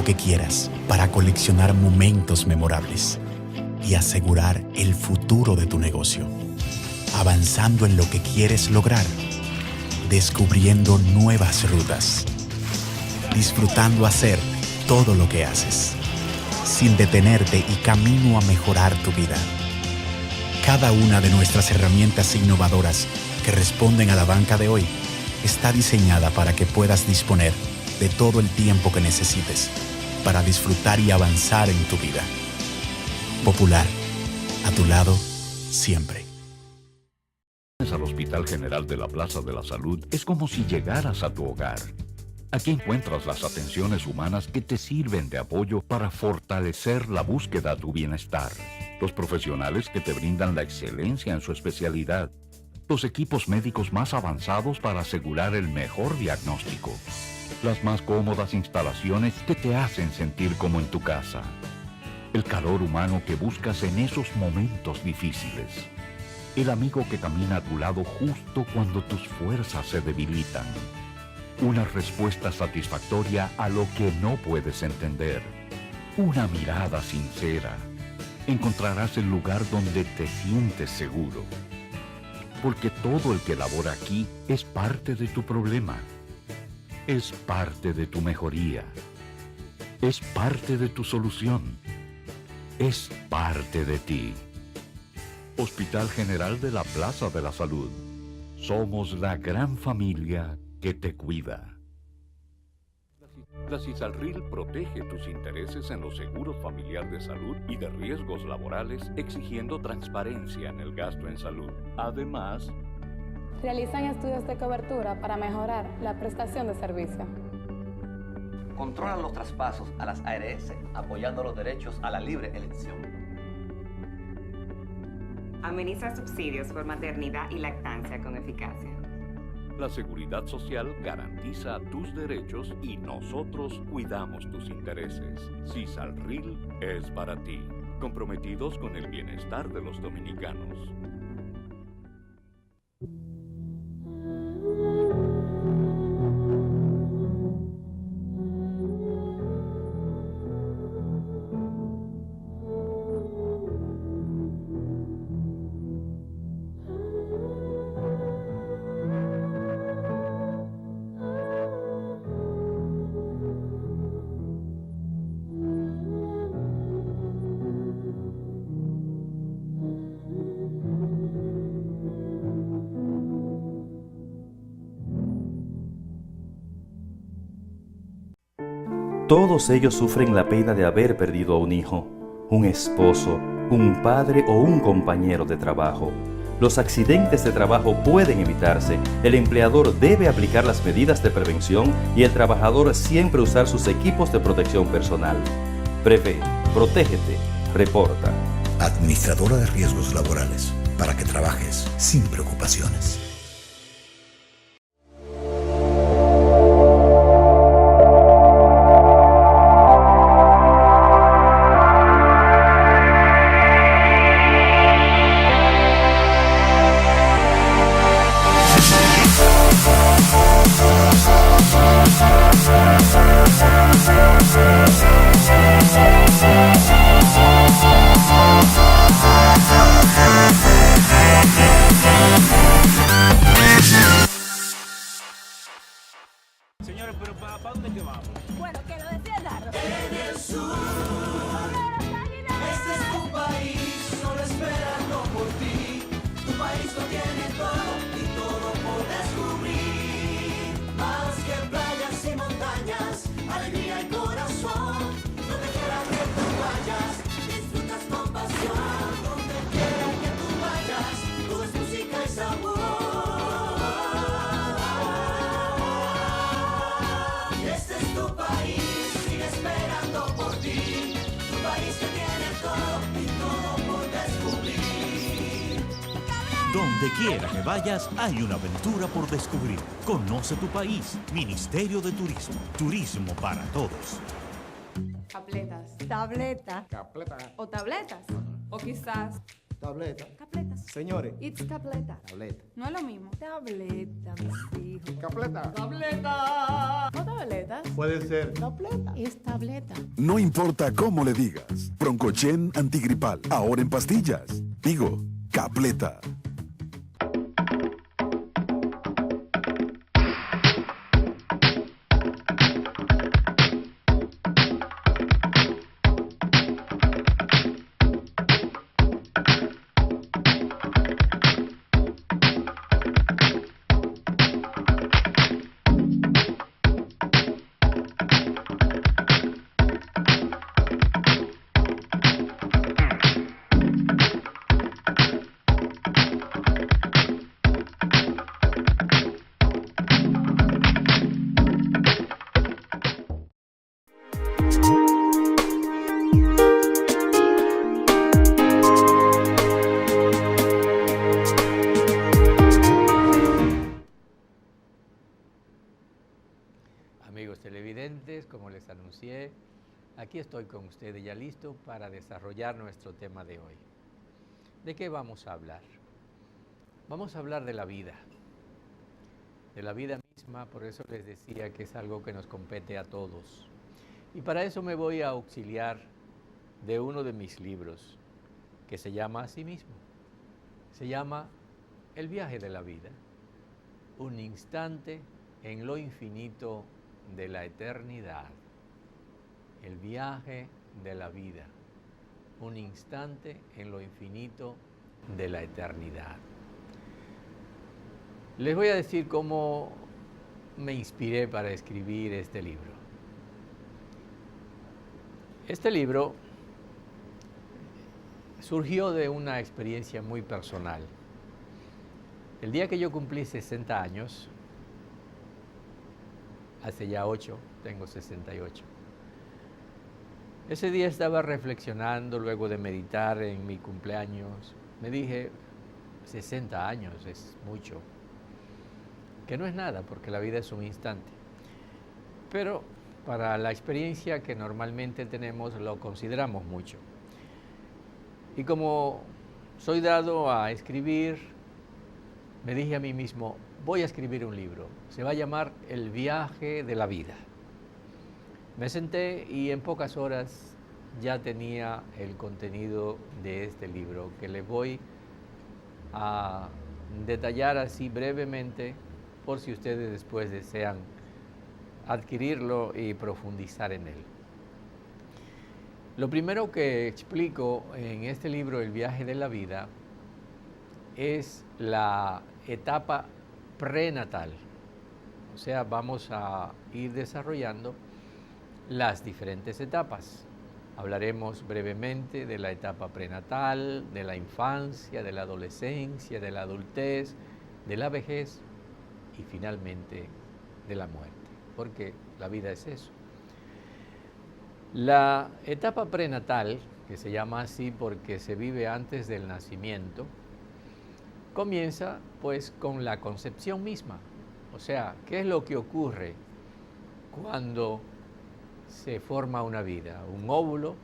Que quieras para coleccionar momentos memorables y asegurar el futuro de tu negocio, avanzando en lo que quieres lograr, descubriendo nuevas rutas, disfrutando hacer todo lo que haces, sin detenerte y camino a mejorar tu vida. Cada una de nuestras herramientas innovadoras que responden a la banca de hoy está diseñada para que puedas disponer de todo el tiempo que necesites para disfrutar y avanzar en tu vida. Popular, a tu lado, siempre. Al Hospital General de la Plaza de la Salud es como si llegaras a tu hogar. Aquí encuentras las atenciones humanas que te sirven de apoyo para fortalecer la búsqueda de tu bienestar. Los profesionales que te brindan la excelencia en su especialidad. Los equipos médicos más avanzados para asegurar el mejor diagnóstico. Las más cómodas instalaciones que te hacen sentir como en tu casa. El calor humano que buscas en esos momentos difíciles. El amigo que camina a tu lado justo cuando tus fuerzas se debilitan. Una respuesta satisfactoria a lo que no puedes entender. Una mirada sincera. Encontrarás el lugar donde te sientes seguro. Porque todo el que labora aquí es parte de tu problema. Es parte de tu mejoría. Es parte de tu solución. Es parte de ti. Hospital General de la Plaza de la Salud. Somos la gran familia que te cuida. La CISALRIL protege tus intereses en los seguros familiar de salud y de riesgos laborales, exigiendo transparencia en el gasto en salud. Además, realizan estudios de cobertura para mejorar la prestación de servicio. Controlan los traspasos a las ARS, apoyando los derechos a la libre elección. Ameniza subsidios por maternidad y lactancia con eficacia. la Seguridad Social garantiza tus derechos y nosotros cuidamos tus intereses. CISALRIL es para ti, comprometidos con el bienestar de los dominicanos. Todos ellos sufren la pena de haber perdido a un hijo, un esposo, un padre o un compañero de trabajo. Los accidentes de trabajo pueden evitarse, el empleador debe aplicar las medidas de prevención y el trabajador siempre usar sus equipos de protección personal. Prevé, protégete, reporta. Administradora de Riesgos Laborales, para que trabajes sin preocupaciones. Señores, pero ¿para dónde que vamos? Bueno, que lo decía Dardo. En el sur, este es tu país, solo esperando por ti. Tu país lo tiene todo y todo por descubrir. Más que playas y montañas, alegría y corazón. Donde quiera que vayas, hay una aventura por descubrir. Conoce tu país. Ministerio de Turismo. Turismo para todos. Capletas. Tableta. Capleta. O tabletas. O quizás Tableta. capletas. Señores. It's capleta. Tableta. No es lo mismo. Tableta, mis hijos. Capleta. Tableta. O tabletas. Puede ser. Tableta. Es tableta. No importa cómo le digas. Broncochen antigripal. Ahora en pastillas. Digo, Capleta. Amigos televidentes, como les anuncié, aquí estoy con ustedes ya listo para desarrollar nuestro tema de hoy. ¿De qué vamos a hablar? Vamos a hablar de la vida misma, por eso les decía que es algo que nos compete a todos. Y para eso me voy a auxiliar de uno de mis libros, que se llama así mismo. Se llama El viaje de la vida, un instante en lo infinito de la eternidad. El viaje de la vida, un instante en lo infinito de la eternidad. Les voy a decir cómo me inspiré para escribir este libro. Este libro surgió de una experiencia muy personal. El día que yo cumplí 60 años, hace ya 8, tengo 68. Ese día estaba reflexionando luego de meditar en mi cumpleaños. Me dije, 60 años es mucho, que no es nada porque la vida es un instante. Pero para la experiencia que normalmente tenemos lo consideramos mucho. Y como soy dado a escribir, me dije a mí mismo, voy a escribir un libro, se va a llamar El viaje de la vida. Me senté y en pocas horas ya tenía el contenido de este libro, que les voy a detallar así brevemente, por si ustedes después desean adquirirlo y profundizar en él. Lo primero que explico en este libro, El viaje de la vida, es la etapa prenatal. O sea, vamos a ir desarrollando las diferentes etapas. Hablaremos brevemente de la etapa prenatal, de la infancia, de la adolescencia, de la adultez, de la vejez y finalmente de la muerte, porque la vida es eso. La etapa prenatal, que se llama así porque se vive antes del nacimiento, comienza pues con la concepción misma. O sea, ¿qué es lo que ocurre cuando se forma una vida? Un óvulo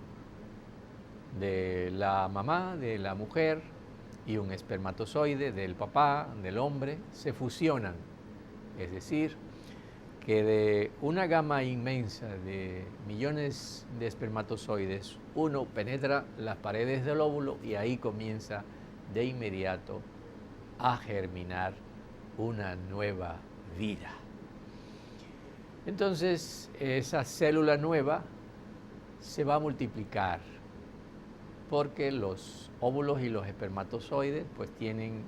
de la mamá, de la mujer, y un espermatozoide del papá, del hombre, se fusionan. Es decir, que de una gama inmensa de millones de espermatozoides, uno penetra las paredes del óvulo y ahí comienza de inmediato a germinar una nueva vida. Entonces, esa célula nueva se va a multiplicar porque los óvulos y los espermatozoides pues tienen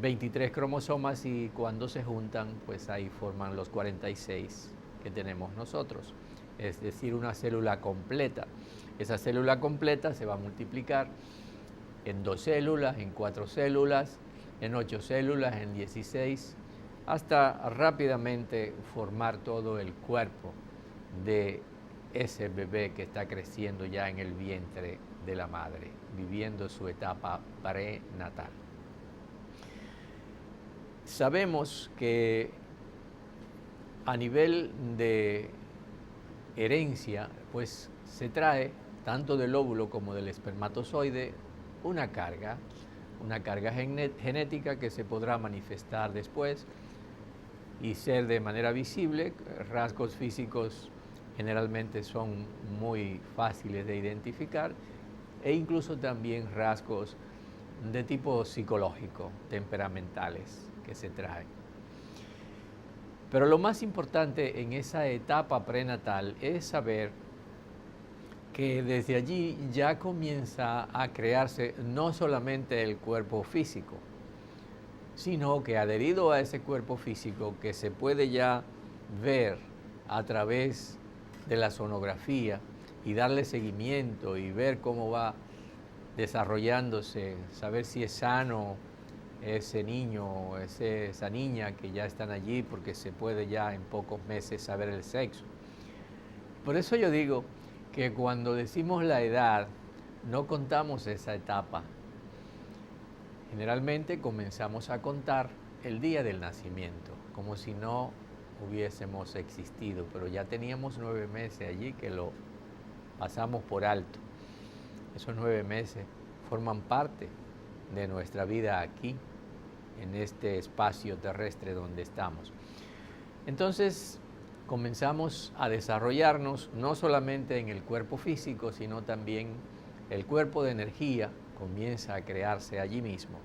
23 cromosomas y cuando se juntan pues ahí forman los 46 que tenemos nosotros, es decir, una célula completa. Esa célula completa se va a multiplicar en 2 células, en 4 células, en 8 células, en 16, hasta rápidamente formar todo el cuerpo de ese bebé que está creciendo ya en el vientre de la madre, viviendo su etapa prenatal. Sabemos que a nivel de herencia, pues se trae tanto del óvulo como del espermatozoide una carga genética que se podrá manifestar después y ser de manera visible. Rasgos físicos generalmente son muy fáciles de identificar e incluso también rasgos de tipo psicológico, temperamentales, que se traen. Pero lo más importante en esa etapa prenatal es saber que desde allí ya comienza a crearse no solamente el cuerpo físico, sino que adherido a ese cuerpo físico que se puede ya ver a través de la sonografía y darle seguimiento y ver cómo va desarrollándose, saber si es sano ese niño o esa niña que ya están allí, porque se puede ya en pocos meses saber el sexo. Por eso yo digo que cuando decimos la edad, no contamos esa etapa. Generalmente comenzamos a contar el día del nacimiento, como si no hubiésemos existido, pero ya teníamos 9 meses allí que lo pasamos por alto. Esos 9 meses forman parte de nuestra vida aquí, en este espacio terrestre donde estamos. Entonces, comenzamos a desarrollarnos no solamente en el cuerpo físico, sino también el cuerpo de energía comienza a crearse allí mismo,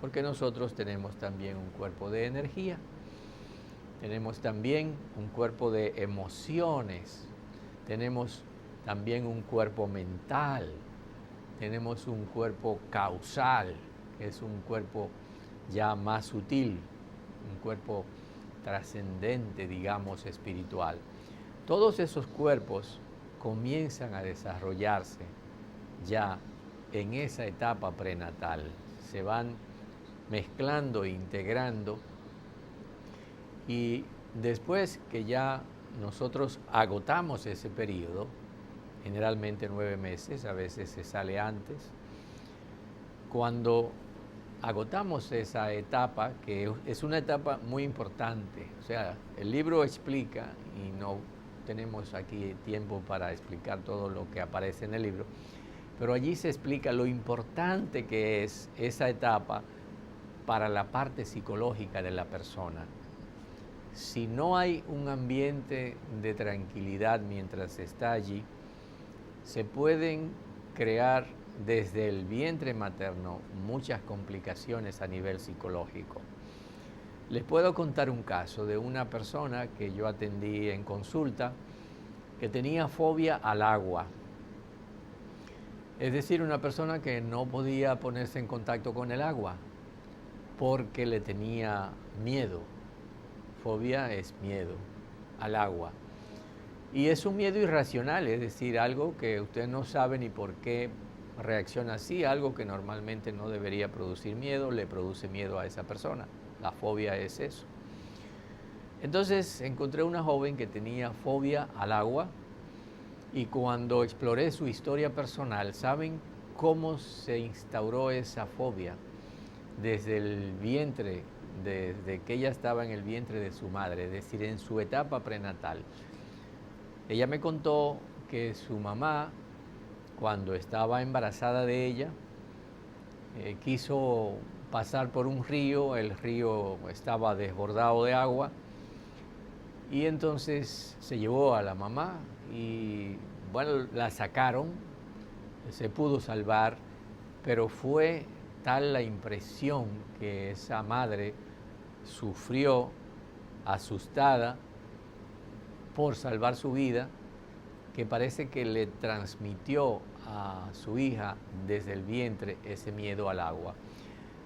porque nosotros tenemos también un cuerpo de energía, tenemos también un cuerpo de emociones, tenemos también un cuerpo mental, tenemos un cuerpo causal, que es un cuerpo ya más sutil, un cuerpo trascendente, digamos, espiritual. Todos esos cuerpos comienzan a desarrollarse ya en esa etapa prenatal, se van mezclando e integrando, y después que ya nosotros agotamos ese periodo, generalmente 9 meses, a veces se sale antes, cuando agotamos esa etapa, que es una etapa muy importante, o sea, el libro explica, y no tenemos aquí tiempo para explicar todo lo que aparece en el libro, pero allí se explica lo importante que es esa etapa para la parte psicológica de la persona. Si no hay un ambiente de tranquilidad mientras está allí, se pueden crear desde el vientre materno muchas complicaciones a nivel psicológico. Les puedo contar un caso de una persona que yo atendí en consulta que tenía fobia al agua. Es decir, una persona que no podía ponerse en contacto con el agua porque le tenía miedo. Fobia es miedo al agua. Y es un miedo irracional, es decir, algo que usted no sabe ni por qué reacciona así, algo que normalmente no debería producir miedo, le produce miedo a esa persona. La fobia es eso. Entonces encontré una joven que tenía fobia al agua, y cuando exploré su historia personal, ¿saben cómo se instauró esa fobia? Desde el vientre, desde que ella estaba en el vientre de su madre, es decir, en su etapa prenatal. Ella me contó que su mamá, cuando estaba embarazada de ella, quiso pasar por un río, el río estaba desbordado de agua, y entonces se llevó a la mamá y, bueno, la sacaron, se pudo salvar, pero fue tal la impresión que esa madre sufrió, asustada por salvar su vida, que parece que le transmitió a su hija desde el vientre ese miedo al agua.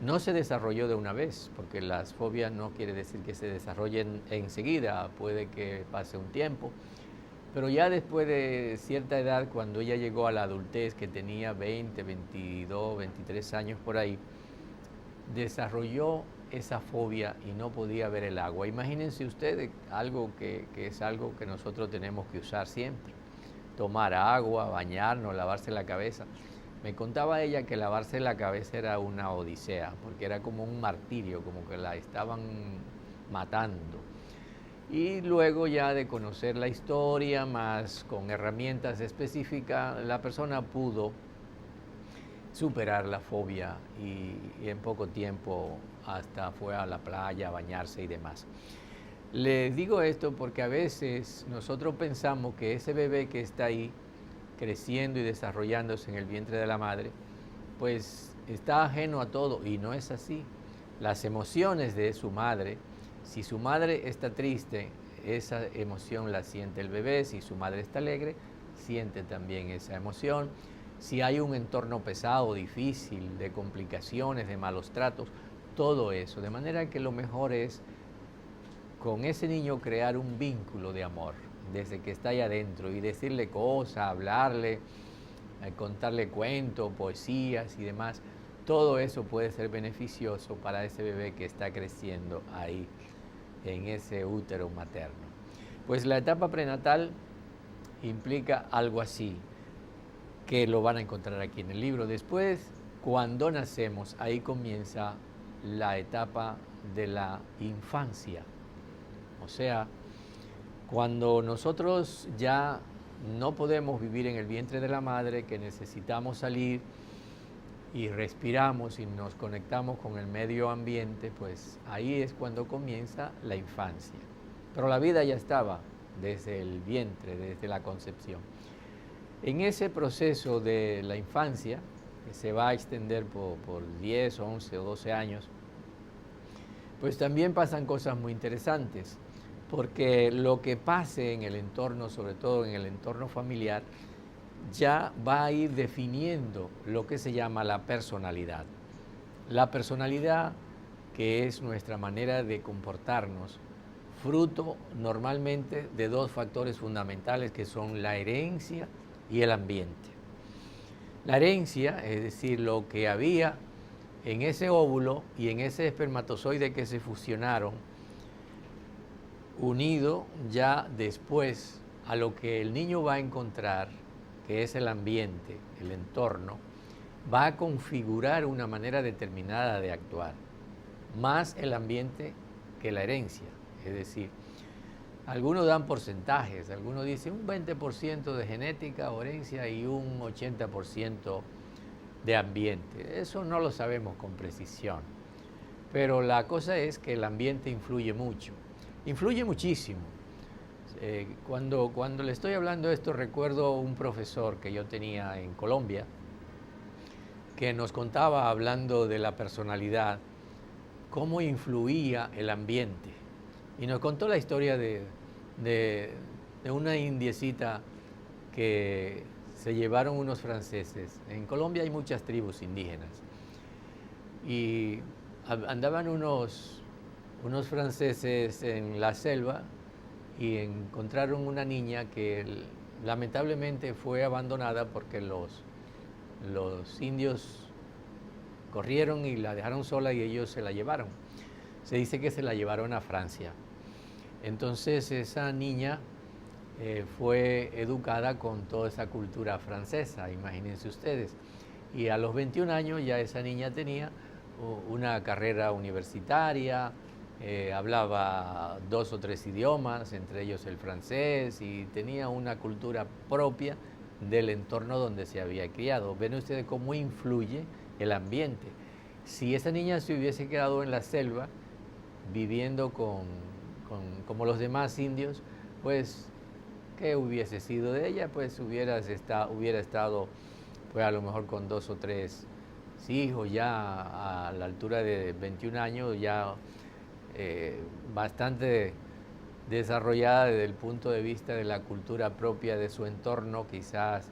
No se desarrolló de una vez, porque las fobias no quiere decir que se desarrollen enseguida, puede que pase un tiempo, pero ya después de cierta edad, cuando ella llegó a la adultez, que tenía 20, 22, 23 años por ahí, desarrolló esa fobia y no podía ver el agua. Imagínense ustedes algo que es algo que nosotros tenemos que usar siempre. Tomar agua, bañarnos, lavarse la cabeza. Me contaba ella que lavarse la cabeza era una odisea, porque era como un martirio, como que la estaban matando. Y luego ya de conocer la historia, más con herramientas específicas, la persona pudo superar la fobia y en poco tiempo hasta fue a la playa a bañarse y demás. Les digo esto porque a veces nosotros pensamos que ese bebé que está ahí creciendo y desarrollándose en el vientre de la madre, pues está ajeno a todo, y no es así. Las emociones de su madre, si su madre está triste, esa emoción la siente el bebé. Si su madre está alegre, siente también esa emoción. Si hay un entorno pesado, difícil, de complicaciones, de malos tratos, todo eso. De manera que lo mejor es con ese niño crear un vínculo de amor desde que está ahí adentro y decirle cosas, hablarle, contarle cuentos, poesías y demás. Todo eso puede ser beneficioso para ese bebé que está creciendo ahí en ese útero materno. Pues la etapa prenatal implica algo así, que lo van a encontrar aquí en el libro. Después, cuando nacemos, ahí comienza la etapa de la infancia. O sea, cuando nosotros ya no podemos vivir en el vientre de la madre, que necesitamos salir y respiramos y nos conectamos con el medio ambiente, pues ahí es cuando comienza la infancia. Pero la vida ya estaba desde el vientre, desde la concepción. En ese proceso de la infancia, que se va a extender por 10, 11 o 12 años, pues también pasan cosas muy interesantes, porque lo que pase en el entorno, sobre todo en el entorno familiar, ya va a ir definiendo lo que se llama la personalidad. La personalidad, que es nuestra manera de comportarnos, fruto normalmente de dos factores fundamentales que son la herencia y el ambiente. La herencia, es decir, lo que había en ese óvulo y en ese espermatozoide que se fusionaron, unido ya después a lo que el niño va a encontrar, que es el ambiente, el entorno, va a configurar una manera determinada de actuar, más el ambiente que la herencia. Es decir, algunos dan porcentajes, algunos dicen un 20% de genética o herencia y un 80% de ambiente. Eso no lo sabemos con precisión, pero la cosa es que el ambiente influye mucho. Influye muchísimo. Cuando le estoy hablando de esto, recuerdo un profesor que yo tenía en Colombia que nos contaba, hablando de la personalidad, cómo influía el ambiente. Y nos contó la historia de una indiecita que se llevaron unos franceses. En Colombia hay muchas tribus indígenas. Y andaban unos franceses en la selva y encontraron una niña que lamentablemente fue abandonada porque los indios corrieron y la dejaron sola y ellos se la llevaron. Se dice que se la llevaron a Francia. Entonces esa niña fue educada con toda esa cultura francesa, imagínense ustedes. Y a los 21 años ya esa niña tenía una carrera universitaria, hablaba 2 o 3 idiomas, entre ellos el francés, y tenía una cultura propia del entorno donde se había criado. Ven ustedes cómo influye el ambiente. Si esa niña se hubiese quedado en la selva, viviendo como los demás indios, pues, ¿qué hubiese sido de ella? Pues hubiera estado pues, a lo mejor con 2 o 3 hijos, ya a la altura de 21 años, ya bastante desarrollada desde el punto de vista de la cultura propia de su entorno, quizás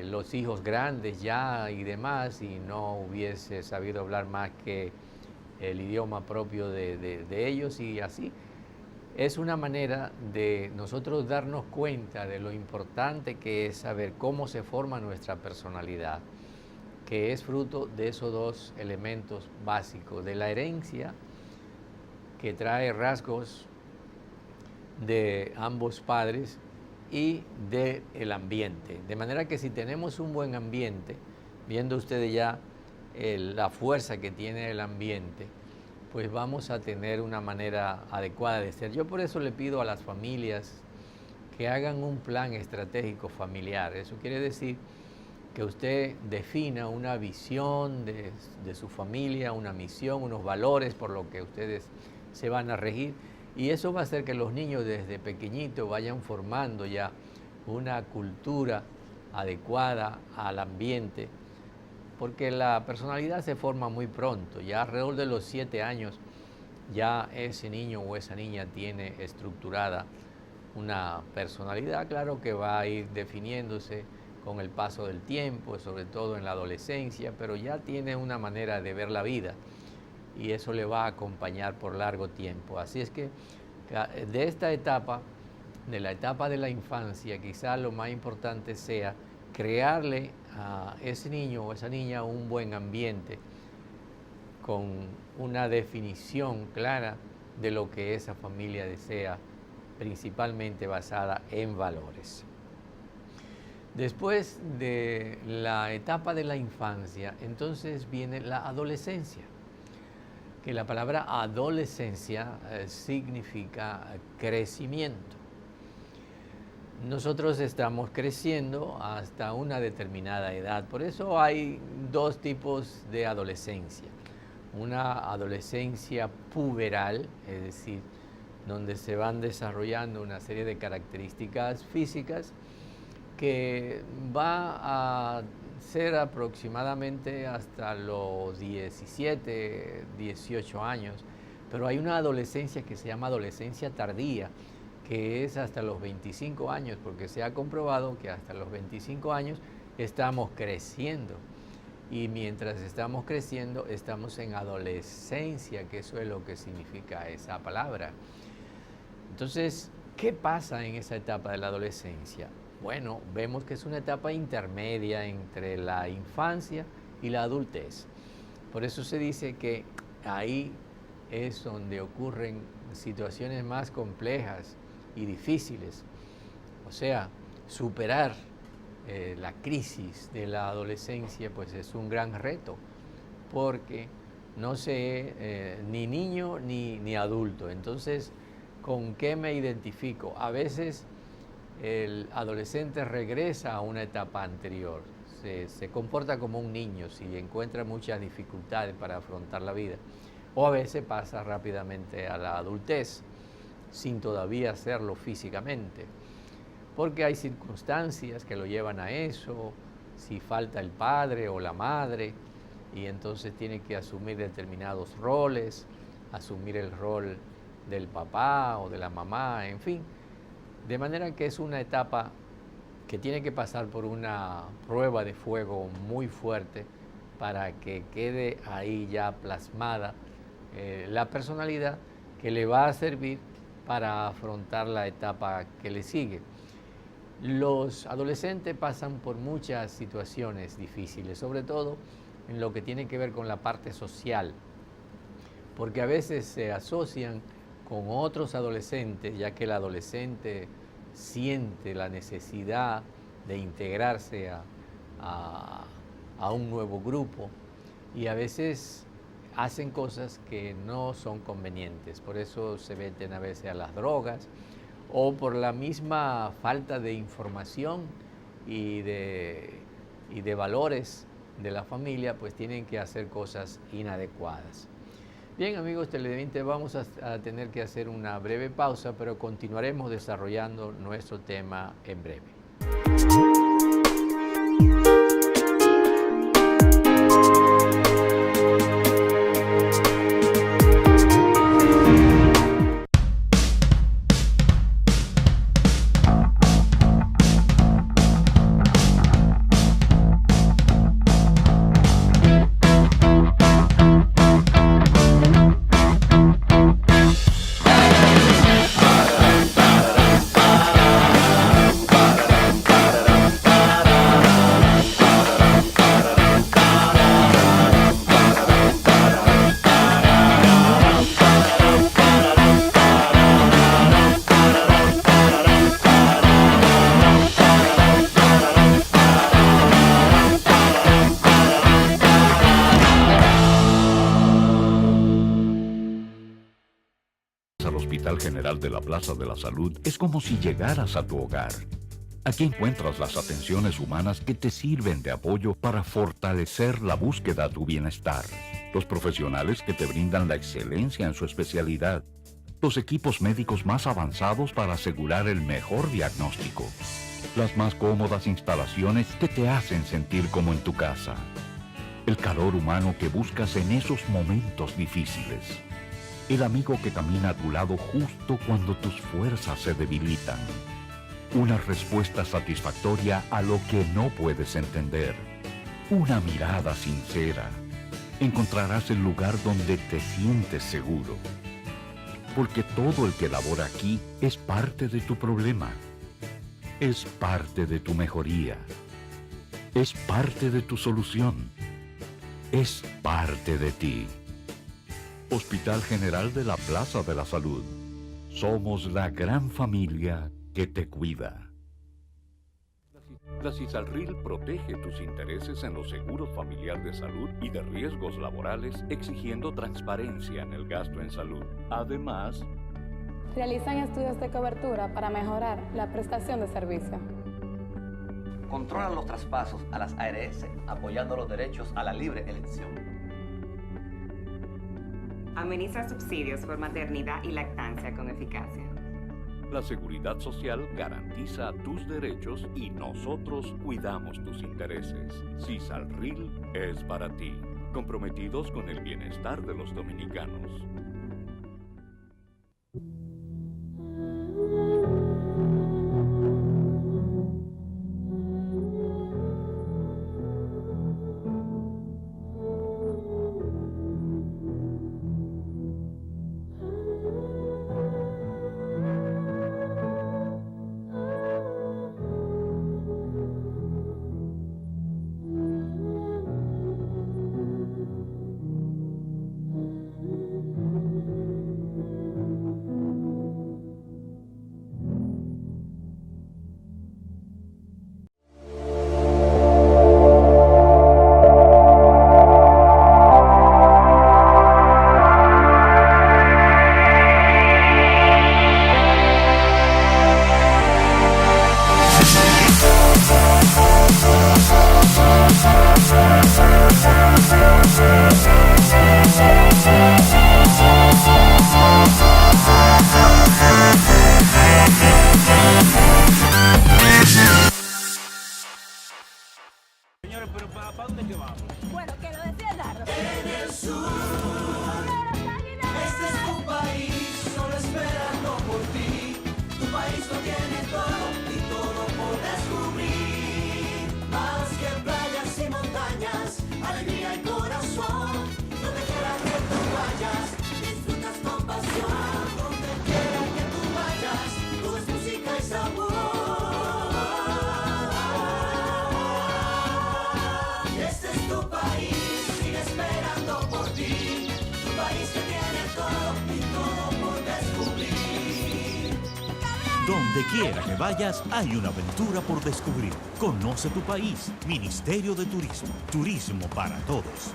los hijos grandes ya y demás, y no hubiese sabido hablar más que el idioma propio de ellos, y así. Es una manera de nosotros darnos cuenta de lo importante que es saber cómo se forma nuestra personalidad, que es fruto de esos dos elementos básicos, de la herencia, que trae rasgos de ambos padres, y del ambiente. De manera que si tenemos un buen ambiente, viendo ustedes ya la fuerza que tiene el ambiente, pues vamos a tener una manera adecuada de ser. Yo por eso le pido a las familias que hagan un plan estratégico familiar. Eso quiere decir que usted defina una visión de su familia, una misión, unos valores por lo que ustedes se van a regir, y eso va a hacer que los niños desde pequeñitos vayan formando ya una cultura adecuada al ambiente, porque la personalidad se forma muy pronto. Ya alrededor de los 7 años ya ese niño o esa niña tiene estructurada una personalidad, claro que va a ir definiéndose con el paso del tiempo, sobre todo en la adolescencia, pero ya tiene una manera de ver la vida y eso le va a acompañar por largo tiempo. Así es que de esta etapa, de la etapa de la infancia, quizás lo más importante sea crearle a ese niño o esa niña un buen ambiente con una definición clara de lo que esa familia desea, principalmente basada en valores. Después de la etapa de la infancia, entonces viene la adolescencia, que la palabra adolescencia significa crecimiento. Nosotros estamos creciendo hasta una determinada edad, por eso hay dos tipos de adolescencia. Una adolescencia puberal, es decir, donde se van desarrollando una serie de características físicas que va a ser aproximadamente hasta los 17, 18 años, pero hay una adolescencia que se llama adolescencia tardía, que es hasta los 25 años, porque se ha comprobado que hasta los 25 años estamos creciendo, y mientras estamos creciendo estamos en adolescencia, que eso es lo que significa esa palabra. Entonces, ¿qué pasa en esa etapa de la adolescencia? Bueno, vemos que es una etapa intermedia entre la infancia y la adultez. Por eso se dice que ahí es donde ocurren situaciones más complejas y difíciles. O sea, superar la crisis de la adolescencia pues es un gran reto, porque no sé ni niño ni adulto. Entonces, ¿con qué me identifico? A veces el adolescente regresa a una etapa anterior, se comporta como un niño si encuentra muchas dificultades para afrontar la vida, o a veces pasa rápidamente a la adultez sin todavía hacerlo físicamente, porque hay circunstancias que lo llevan a eso, si falta el padre o la madre, y entonces tiene que asumir determinados roles, asumir el rol del papá o de la mamá, en fin. De manera que es una etapa que tiene que pasar por una prueba de fuego muy fuerte para que quede ahí ya plasmada la personalidad que le va a servir para afrontar la etapa que le sigue. Los adolescentes pasan por muchas situaciones difíciles, sobre todo en lo que tiene que ver con la parte social, porque a veces se asocian con otros adolescentes, ya que el adolescente siente la necesidad de integrarse a un nuevo grupo, y a veces hacen cosas que no son convenientes. Por eso se meten a veces a las drogas, o por la misma falta de información y de valores de la familia, pues tienen que hacer cosas inadecuadas. Bien, amigos televidentes, vamos a tener que hacer una breve pausa, pero continuaremos desarrollando nuestro tema en breve. General de la Plaza de la Salud es como si llegaras a tu hogar. Aquí encuentras las atenciones humanas que te sirven de apoyo para fortalecer la búsqueda de tu bienestar. Los profesionales que te brindan la excelencia en su especialidad. Los equipos médicos más avanzados para asegurar el mejor diagnóstico. Las más cómodas instalaciones que te hacen sentir como en tu casa. El calor humano que buscas en esos momentos difíciles. El amigo que camina a tu lado justo cuando tus fuerzas se debilitan. Una respuesta satisfactoria a lo que no puedes entender. Una mirada sincera. Encontrarás el lugar donde te sientes seguro. Porque todo el que labora aquí es parte de tu problema. Es parte de tu mejoría. Es parte de tu solución. Es parte de ti. Hospital General de la Plaza de la Salud. Somos la gran familia que te cuida. La CISALRIL protege tus intereses en los seguros familiar de salud y de riesgos laborales, exigiendo transparencia en el gasto en salud. Además, realizan estudios de cobertura para mejorar la prestación de servicio. Controlan los traspasos a las ARS, apoyando los derechos a la libre elección. Administra subsidios por maternidad y lactancia con eficacia. la Seguridad Social garantiza tus derechos y nosotros cuidamos tus intereses. CISALRIL es para ti, comprometidos con el bienestar de los dominicanos. Señores, pero ¿para dónde que vamos? Bueno, que lo defiendan. En el sur, este es tu país, solo esperando por ti. Tu país lo tiene todo y todo por descubrir. Más que playas y montañas, alegría y corazón. Donde quiera que tú vayas, disfrutas con pasión. Donde quiera que tú vayas, todo es música y sabor. Este es tu país, sigue esperando por ti. Tu país que tiene todo y todo por descubrir. Donde quiera que vayas, hay una aventura por descubrir. Conoce tu país. Ministerio de Turismo. Turismo para todos.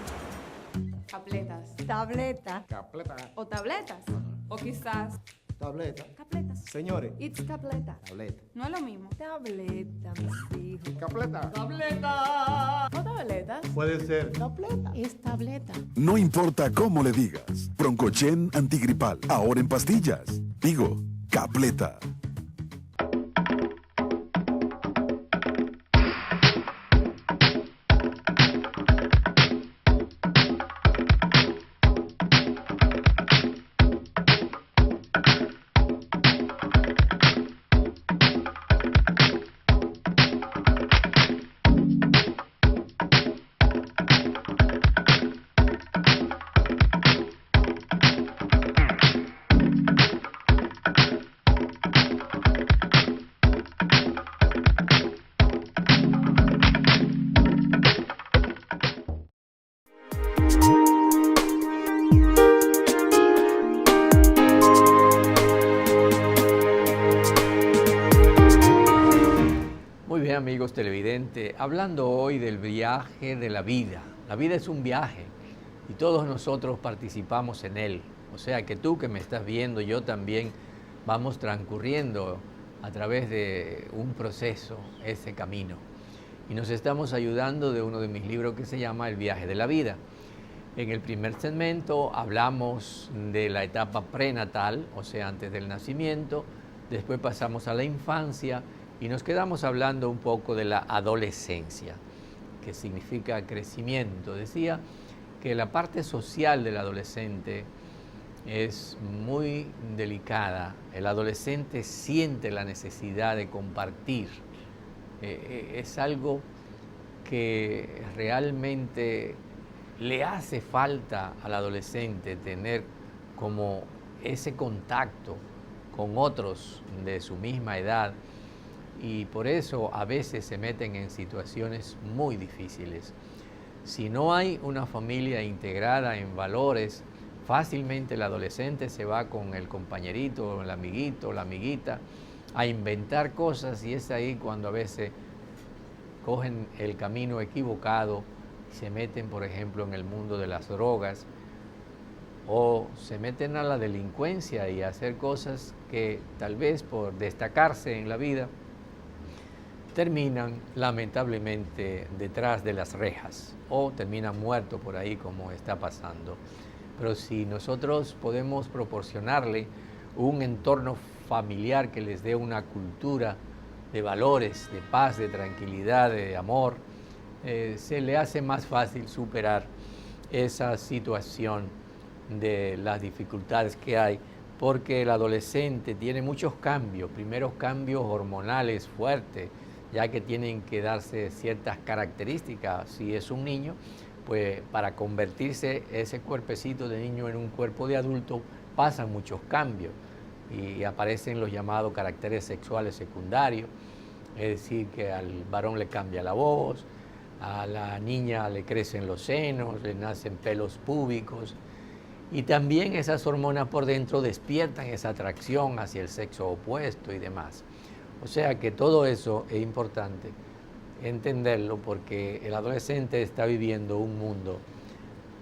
Capletas. Tableta. Capleta. O tabletas. O quizás Tableta. capletas. Señores. It's capleta. Tableta. No es lo mismo. Tableta, mis hijos. Capleta. Tableta. O tabletas. Puede ser. Tableta. Es tableta. No importa cómo le digas. Broncochen antigripal, ahora en pastillas. Digo, Capleta. Muy bien, amigos televidentes, hablando hoy del viaje de la vida. La vida es un viaje y todos nosotros participamos en él. O sea que tú que me estás viendo, yo también, vamos transcurriendo a través de un proceso, ese camino. Y nos estamos ayudando de uno de mis libros que se llama El viaje de la vida. En el primer segmento hablamos de la etapa prenatal, o sea, antes del nacimiento, después pasamos a la infancia y nos quedamos hablando un poco de la adolescencia, que significa crecimiento. Decía que la parte social del adolescente es muy delicada. El adolescente siente la necesidad de compartir. Es algo que realmente le hace falta al adolescente tener como ese contacto con otros de su misma edad, y por eso a veces se meten en situaciones muy difíciles. Si no hay una familia integrada en valores, fácilmente el adolescente se va con el compañerito, el amiguito, la amiguita, a inventar cosas, y es ahí cuando a veces cogen el camino equivocado y se meten, por ejemplo, en el mundo de las drogas, o se meten a la delincuencia y a hacer cosas que tal vez por destacarse en la vida terminan lamentablemente detrás de las rejas o terminan muertos por ahí, como está pasando. Pero si nosotros podemos proporcionarle un entorno familiar que les dé una cultura de valores, de paz, de tranquilidad, de amor, se le hace más fácil superar esa situación de las dificultades que hay, porque el adolescente tiene muchos cambios, primeros cambios hormonales fuertes, ya que tienen que darse ciertas características. Si es un niño, pues para convertirse ese cuerpecito de niño en un cuerpo de adulto pasan muchos cambios y aparecen los llamados caracteres sexuales secundarios, es decir, que al varón le cambia la voz, a la niña le crecen los senos, le nacen pelos púbicos, y también esas hormonas por dentro despiertan esa atracción hacia el sexo opuesto y demás. O sea que todo eso es importante entenderlo, porque el adolescente está viviendo un mundo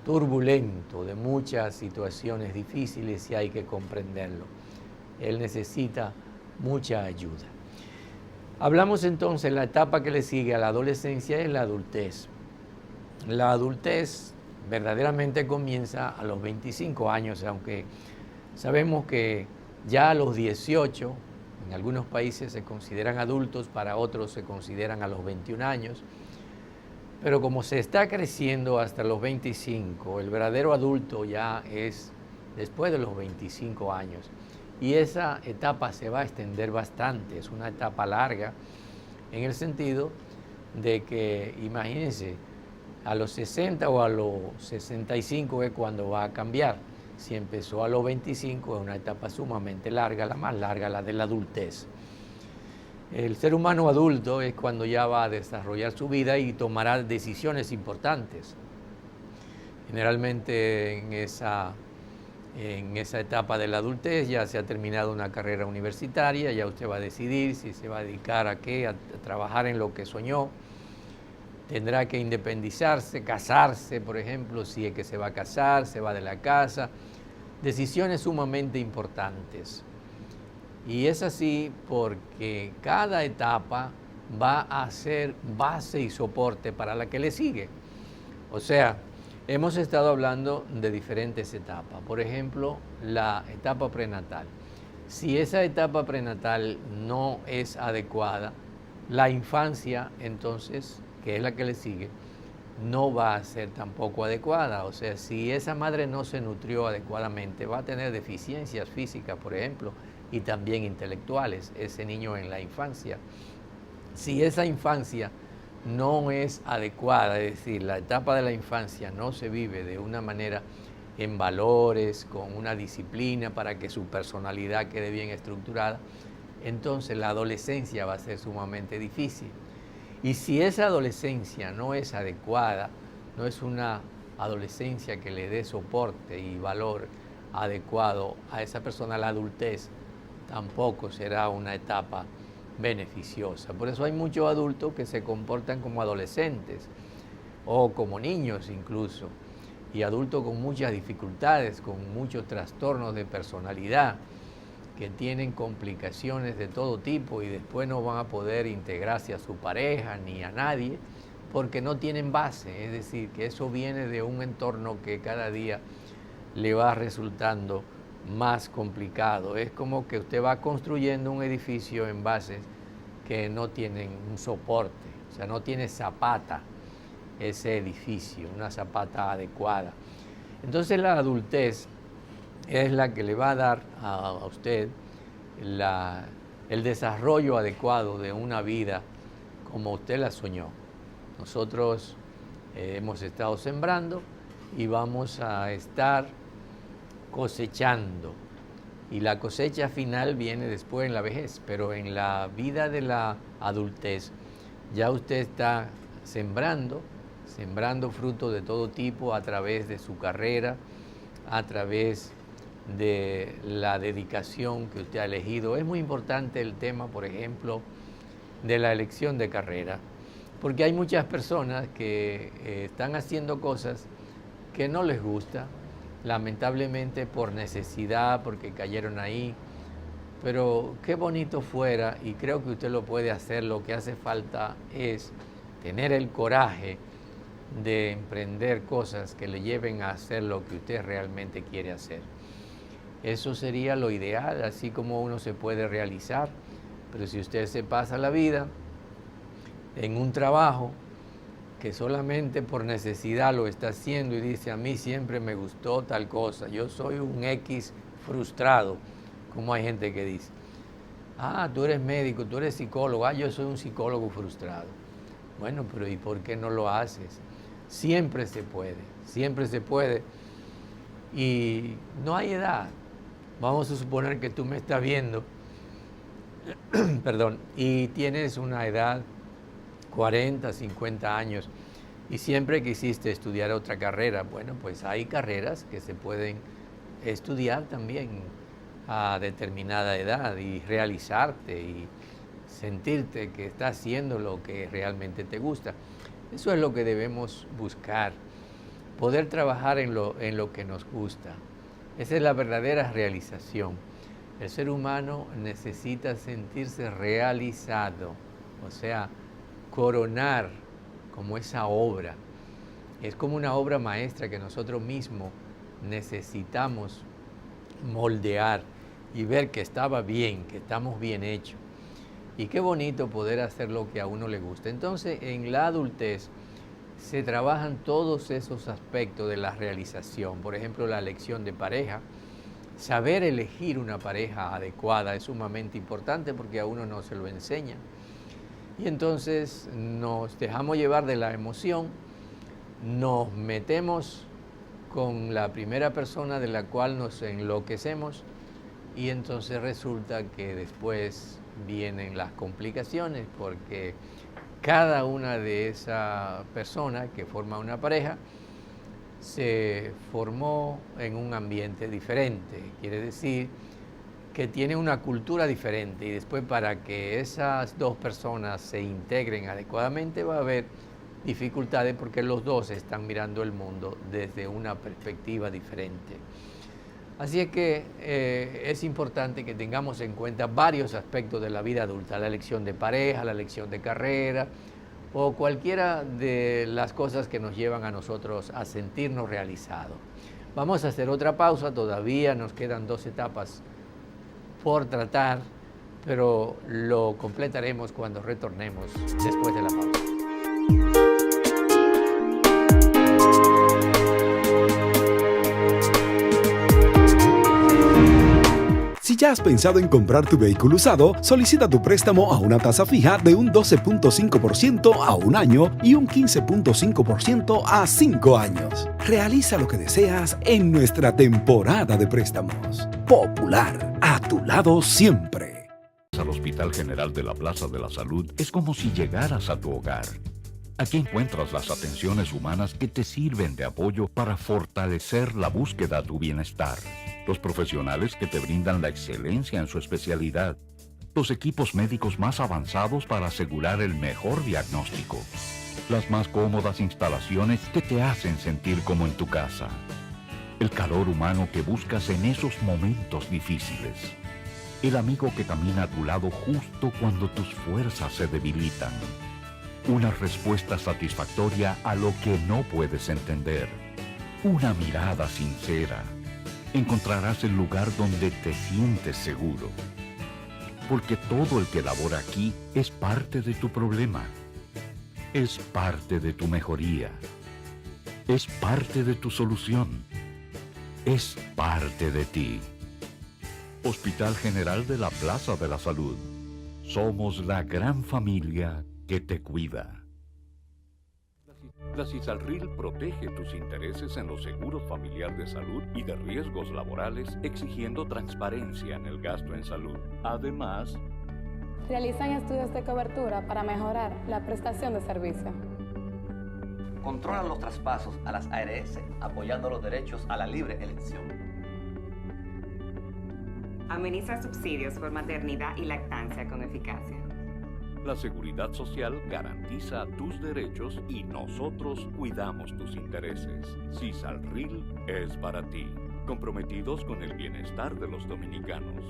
turbulento, de muchas situaciones difíciles, y hay que comprenderlo. Él necesita mucha ayuda. Hablamos entonces, la etapa que le sigue a la adolescencia es la adultez. La adultez verdaderamente comienza a los 25 años, aunque sabemos que ya a los 18, en algunos países se consideran adultos, para otros se consideran a los 21 años, pero como se está creciendo hasta los 25, el verdadero adulto ya es después de los 25 años. Y esa etapa se va a extender bastante, es una etapa larga, en el sentido de que, imagínense, a los 60 o a los 65 es cuando va a cambiar. Si empezó a los 25 es una etapa sumamente larga, la más larga, la de la adultez. El ser humano adulto es cuando ya va a desarrollar su vida y tomará decisiones importantes. Generalmente en esa etapa de la adultez ya se ha terminado una carrera universitaria, ya usted va a decidir si se va a dedicar a qué, a trabajar en lo que soñó. Tendrá que independizarse, casarse, por ejemplo, si es que se va a casar, se va de la casa. Decisiones sumamente importantes. Y es así porque cada etapa va a ser base y soporte para la que le sigue. O sea, hemos estado hablando de diferentes etapas. Por ejemplo, la etapa prenatal. Si esa etapa prenatal no es adecuada, la infancia, entonces, que es la que le sigue, no va a ser tampoco adecuada. O sea, si esa madre no se nutrió adecuadamente, va a tener deficiencias físicas, por ejemplo, y también intelectuales, ese niño en la infancia. Si esa infancia no es adecuada, es decir, la etapa de la infancia no se vive de una manera en valores, con una disciplina para que su personalidad quede bien estructurada, entonces la adolescencia va a ser sumamente difícil. Y si esa adolescencia no es adecuada, no es una adolescencia que le dé soporte y valor adecuado a esa persona, la adultez tampoco será una etapa beneficiosa. Por eso hay muchos adultos que se comportan como adolescentes o como niños incluso, y adultos con muchas dificultades, con muchos trastornos de personalidad, que tienen complicaciones de todo tipo y después no van a poder integrarse a su pareja ni a nadie porque no tienen base, es decir, que eso viene de un entorno que cada día le va resultando más complicado. Es como que usted va construyendo un edificio en bases que no tienen un soporte, o sea, no tiene zapata ese edificio, una zapata adecuada. Entonces la adultez es la que le va a dar a usted el desarrollo adecuado de una vida como usted la soñó. Nosotros hemos estado sembrando y vamos a estar cosechando. Y la cosecha final viene después en la vejez, pero en la vida de la adultez ya usted está sembrando frutos de todo tipo a través de su carrera, a través de la dedicación que usted ha elegido. Es muy importante el tema, por ejemplo, de la elección de carrera, porque hay muchas personas que están haciendo cosas que no les gusta, lamentablemente por necesidad, porque cayeron ahí, pero qué bonito fuera, y creo que usted lo puede hacer. Lo que hace falta es tener el coraje de emprender cosas que le lleven a hacer lo que usted realmente quiere hacer. Eso sería lo ideal, así como uno se puede realizar, pero si usted se pasa la vida en un trabajo que solamente por necesidad lo está haciendo y dice, a mí siempre me gustó tal cosa, yo soy un X frustrado, como hay gente que dice, tú eres médico, tú eres psicólogo, yo soy un psicólogo frustrado. Bueno, pero ¿y por qué no lo haces? Siempre se puede y no hay edad. Vamos a suponer que tú me estás viendo, perdón, y tienes una edad 40, 50 años y siempre quisiste estudiar otra carrera. Bueno, pues hay carreras que se pueden estudiar también a determinada edad y realizarte y sentirte que estás haciendo lo que realmente te gusta. Eso es lo que debemos buscar, poder trabajar en lo que nos gusta. Esa es la verdadera realización. El ser humano necesita sentirse realizado, o sea, coronar como esa obra. Es como una obra maestra que nosotros mismos necesitamos moldear y ver que estaba bien, que estamos bien hechos. Y qué bonito poder hacer lo que a uno le gusta. Entonces, en la adultez se trabajan todos esos aspectos de la realización. Por ejemplo, la elección de pareja. Saber elegir una pareja adecuada es sumamente importante porque a uno no se lo enseña. Y entonces nos dejamos llevar de la emoción, nos metemos con la primera persona de la cual nos enloquecemos y entonces resulta que después vienen las complicaciones porque cada una de esas personas que forma una pareja se formó en un ambiente diferente, quiere decir que tiene una cultura diferente y después para que esas dos personas se integren adecuadamente va a haber dificultades porque los dos están mirando el mundo desde una perspectiva diferente. Así es que es importante que tengamos en cuenta varios aspectos de la vida adulta, la elección de pareja, la elección de carrera o cualquiera de las cosas que nos llevan a nosotros a sentirnos realizados. Vamos a hacer otra pausa, todavía nos quedan 2 etapas por tratar, pero lo completaremos cuando retornemos después de la pausa. Si ya has pensado en comprar tu vehículo usado, solicita tu préstamo a una tasa fija de un 12.5% a 1 año y un 15.5% a 5 años. Realiza lo que deseas en nuestra temporada de préstamos. Popular, a tu lado siempre. Al Hospital General de la Plaza de la Salud es como si llegaras a tu hogar. Aquí encuentras las atenciones humanas que te sirven de apoyo para fortalecer la búsqueda de tu bienestar. Los profesionales que te brindan la excelencia en su especialidad. Los equipos médicos más avanzados para asegurar el mejor diagnóstico. Las más cómodas instalaciones que te hacen sentir como en tu casa. El calor humano que buscas en esos momentos difíciles. El amigo que camina a tu lado justo cuando tus fuerzas se debilitan. Una respuesta satisfactoria a lo que no puedes entender. Una mirada sincera. Encontrarás el lugar donde te sientes seguro. Porque todo el que labora aquí es parte de tu problema. Es parte de tu mejoría. Es parte de tu solución. Es parte de ti. Hospital General de la Plaza de la Salud. Somos la gran familia que te cuida. La CISALRIL protege tus intereses en los seguros familiar de salud y de riesgos laborales, exigiendo transparencia en el gasto en salud. Además, realizan estudios de cobertura para mejorar la prestación de servicio. Controlan los traspasos a las ARS, apoyando los derechos a la libre elección. Administra subsidios por maternidad y lactancia con eficacia. la Seguridad Social garantiza tus derechos y nosotros cuidamos tus intereses. CISALRIL es para ti, comprometidos con el bienestar de los dominicanos.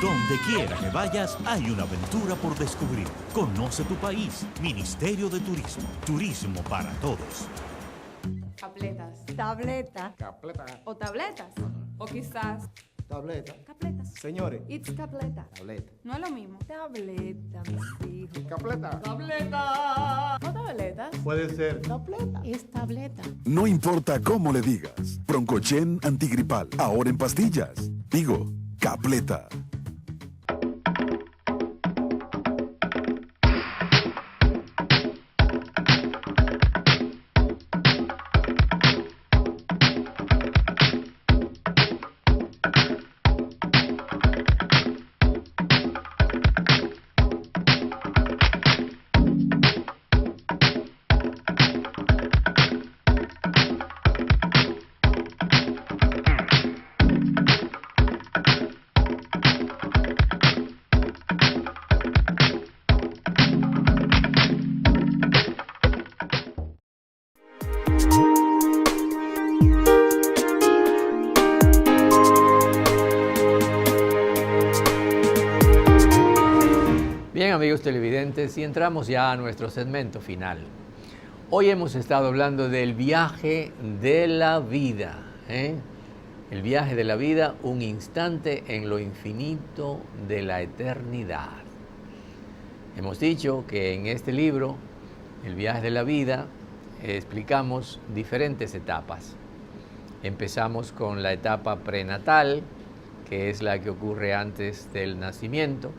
Donde quiera que vayas, hay una aventura por descubrir. Conoce tu país. Ministerio de Turismo. Turismo para todos. Capletas. Tableta. Capleta. O tabletas. O quizás... Tableta. Capletas. Señores. It's capleta. Tableta. No es lo mismo. Tableta, mis hijos. Capleta. Tableta. O tabletas. Puede ser. Tableta. Es tableta. No importa cómo le digas. Broncochen antigripal. Ahora en pastillas. Digo, Capleta. Bien, amigos televidentes, y entramos ya a nuestro segmento final. Hoy hemos estado hablando del viaje de la vida, El viaje de la vida, un instante en lo infinito de la eternidad. Hemos dicho que en este libro, El viaje de la vida, explicamos diferentes etapas. Empezamos con la etapa prenatal, que es la que ocurre antes del nacimiento.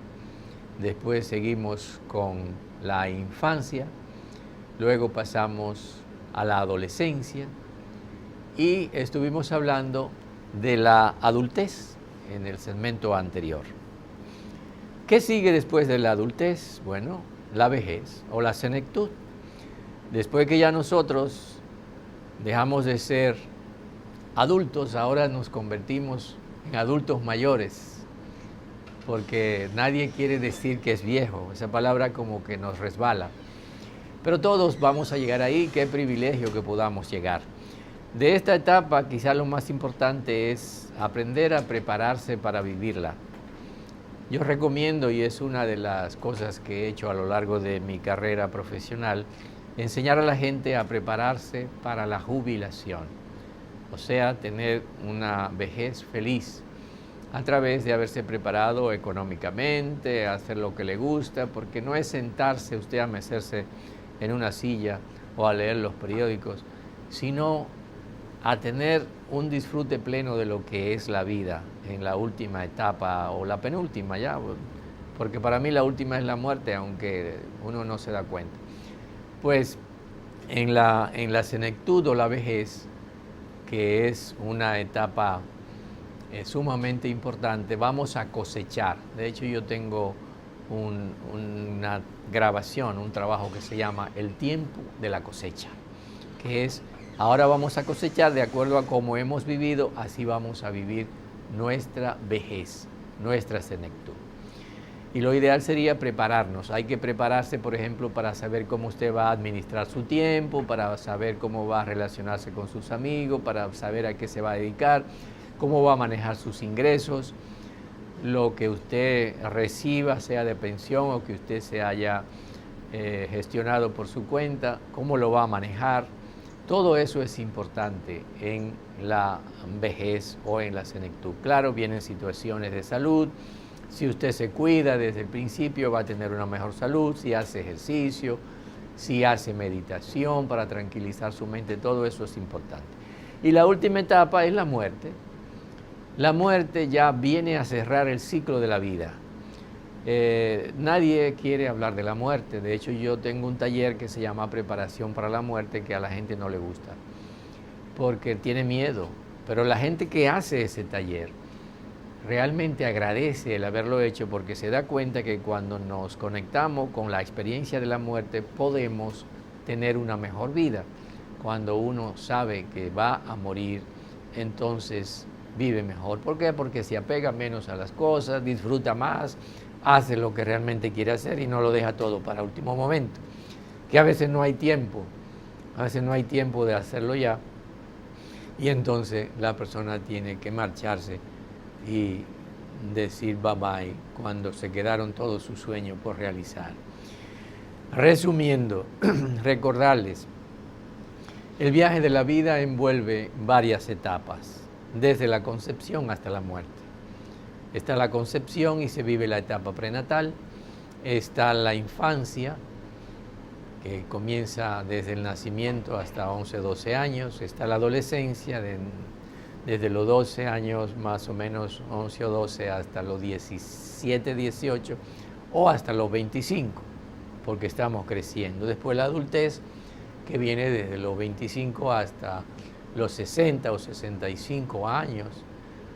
Después seguimos con la infancia, luego pasamos a la adolescencia y estuvimos hablando de la adultez en el segmento anterior. ¿Qué sigue después de la adultez? Bueno, la vejez o la senectud. Después que ya nosotros dejamos de ser adultos, ahora nos convertimos en adultos mayores, porque nadie quiere decir que es viejo, esa palabra como que nos resbala. Pero todos vamos a llegar ahí, qué privilegio que podamos llegar. De esta etapa, quizá lo más importante es aprender a prepararse para vivirla. Yo recomiendo, y es una de las cosas que he hecho a lo largo de mi carrera profesional, enseñar a la gente a prepararse para la jubilación, o sea, tener una vejez feliz a través de haberse preparado económicamente, hacer lo que le gusta, porque no es sentarse usted a mecerse en una silla o a leer los periódicos, sino a tener un disfrute pleno de lo que es la vida en la última etapa o la penúltima ya, porque para mí la última es la muerte, aunque uno no se da cuenta. Pues en la senectud o la vejez, que es una etapa sumamente importante, vamos a cosechar. De hecho, yo tengo una grabación, un trabajo que se llama El tiempo de la cosecha, que es, ahora vamos a cosechar de acuerdo a cómo hemos vivido, así vamos a vivir nuestra vejez, nuestra senectud. Y lo ideal sería prepararnos. Hay que prepararse, por ejemplo, para saber cómo usted va a administrar su tiempo, para saber cómo va a relacionarse con sus amigos, para saber a qué se va a dedicar, cómo va a manejar sus ingresos, lo que usted reciba, sea de pensión o que usted se haya gestionado por su cuenta, cómo lo va a manejar. Todo eso es importante en la vejez o en la senectud. Claro, vienen situaciones de salud. Si usted se cuida desde el principio, va a tener una mejor salud. Si hace ejercicio, si hace meditación para tranquilizar su mente, todo eso es importante. Y la última etapa es la muerte. La muerte ya viene a cerrar el ciclo de la vida. Nadie quiere hablar de la muerte. De hecho, yo tengo un taller que se llama Preparación para la Muerte, que a la gente no le gusta, porque tiene miedo. Pero la gente que hace ese taller realmente agradece el haberlo hecho, porque se da cuenta que cuando nos conectamos con la experiencia de la muerte podemos tener una mejor vida. Cuando uno sabe que va a morir, entonces vive mejor. ¿Por qué? Porque se apega menos a las cosas, disfruta más, hace lo que realmente quiere hacer y no lo deja todo para último momento, que a veces no hay tiempo, de hacerlo ya, y entonces la persona tiene que marcharse y decir bye bye cuando se quedaron todos sus sueños por realizar. Resumiendo, recordarles, el viaje de la vida envuelve varias etapas, desde la concepción hasta la muerte. Está la concepción y se vive la etapa prenatal, está la infancia, que comienza desde el nacimiento hasta 11, 12 años, está la adolescencia, desde los 12 años, más o menos 11 o 12, hasta los 17, 18 o hasta los 25, porque estamos creciendo. Después la adultez, que viene desde los 25 hasta los 60 o 65 años,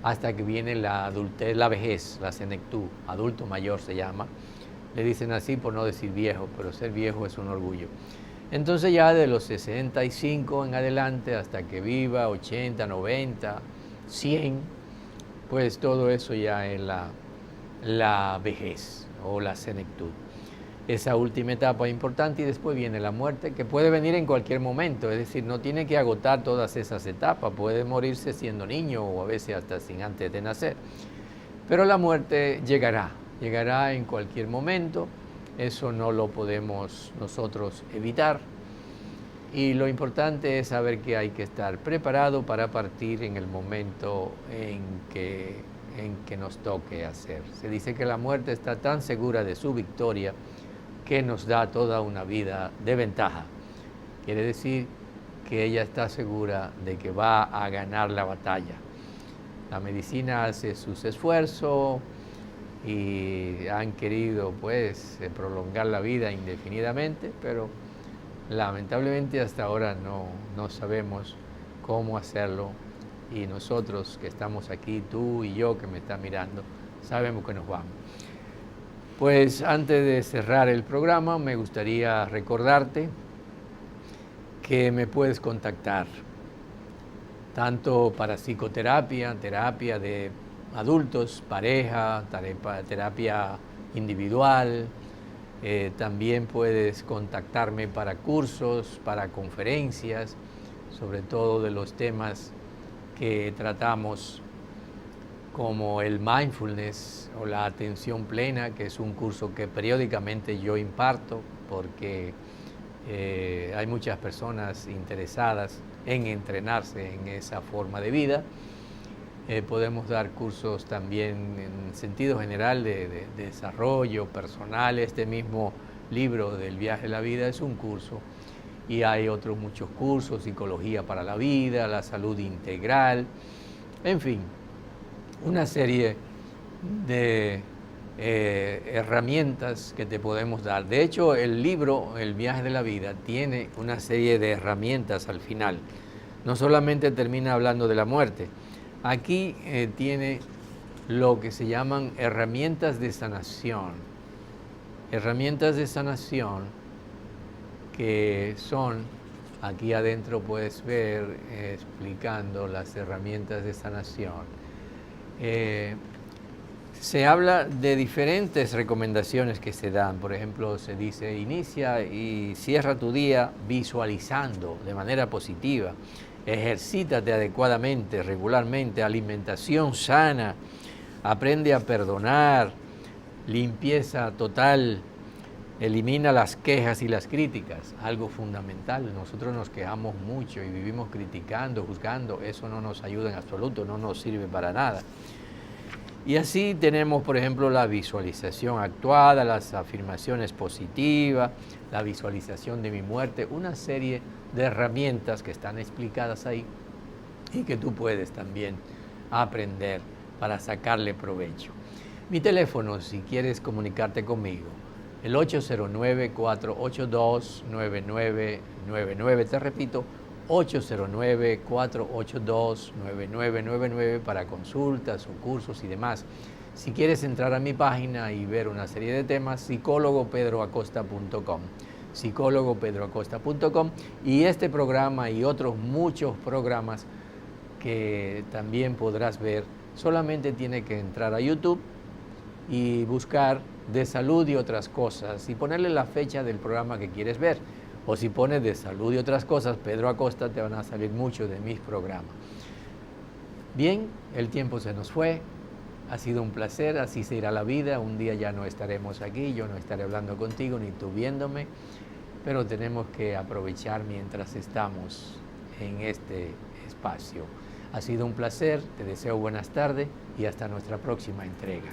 hasta que viene la adultez, la vejez, la senectud, adulto mayor se llama. Le dicen así por no decir viejo, pero ser viejo es un orgullo. Entonces ya de los 65 en adelante hasta que viva 80, 90, 100, pues todo eso ya es la vejez o la senectud. Esa última etapa es importante y después viene la muerte, que puede venir en cualquier momento, es decir, no tiene que agotar todas esas etapas, puede morirse siendo niño o a veces hasta sin antes de nacer. Pero la muerte llegará en cualquier momento, eso no lo podemos nosotros evitar. Y lo importante es saber que hay que estar preparado para partir en el momento en que nos toque hacer. Se dice que la muerte está tan segura de su victoria que nos da toda una vida de ventaja. Quiere decir que ella está segura de que va a ganar la batalla. La medicina hace sus esfuerzos y han querido pues prolongar la vida indefinidamente, pero lamentablemente hasta ahora no sabemos cómo hacerlo y nosotros que estamos aquí, tú y yo que me estás mirando, sabemos que nos vamos. Pues antes de cerrar el programa, me gustaría recordarte que me puedes contactar, tanto para psicoterapia, terapia de adultos, pareja, terapia individual. También puedes contactarme para cursos, para conferencias, sobre todo de los temas que tratamos, como el mindfulness o la atención plena, que es un curso que periódicamente yo imparto porque hay muchas personas interesadas en entrenarse en esa forma de vida. Podemos dar cursos también en sentido general de desarrollo personal. Este mismo libro del viaje de la vida es un curso, y hay otros muchos cursos: psicología para la vida, la salud integral, en fin, una serie de herramientas que te podemos dar. De hecho, el libro El viaje de la vida tiene una serie de herramientas al final. No solamente termina hablando de la muerte. Aquí tiene lo que se llaman herramientas de sanación. Herramientas de sanación que son, aquí adentro puedes ver explicando las herramientas de sanación. Se habla de diferentes recomendaciones que se dan. Por ejemplo, se dice: inicia y cierra tu día visualizando de manera positiva. Ejercítate adecuadamente, regularmente, alimentación sana, aprende a perdonar, limpieza total, elimina las quejas y las críticas, algo fundamental. Nosotros nos quejamos mucho y vivimos criticando, juzgando. Eso no nos ayuda en absoluto, no nos sirve para nada. Y así tenemos, por ejemplo, la visualización actuada, las afirmaciones positivas, la visualización de mi muerte, una serie de herramientas que están explicadas ahí y que tú puedes también aprender para sacarle provecho. Mi teléfono, si quieres comunicarte conmigo, el 809-482-9999. Te repito, 809-482-9999 para consultas o cursos y demás. Si quieres entrar a mi página y ver una serie de temas, psicólogopedroacosta.com, psicólogopedroacosta.com, y este programa y otros muchos programas que también podrás ver. Solamente tienes que entrar a YouTube y buscar de salud y otras cosas y ponerle la fecha del programa que quieres ver. O si pones de salud y otras cosas, Pedro Acosta, te van a salir muchos de mis programas. Bien, el tiempo se nos fue. Ha sido un placer, así se irá la vida. Un día ya no estaremos aquí, yo no estaré hablando contigo ni tú viéndome, pero tenemos que aprovechar mientras estamos en este espacio. Ha sido un placer, te deseo buenas tardes y hasta nuestra próxima entrega.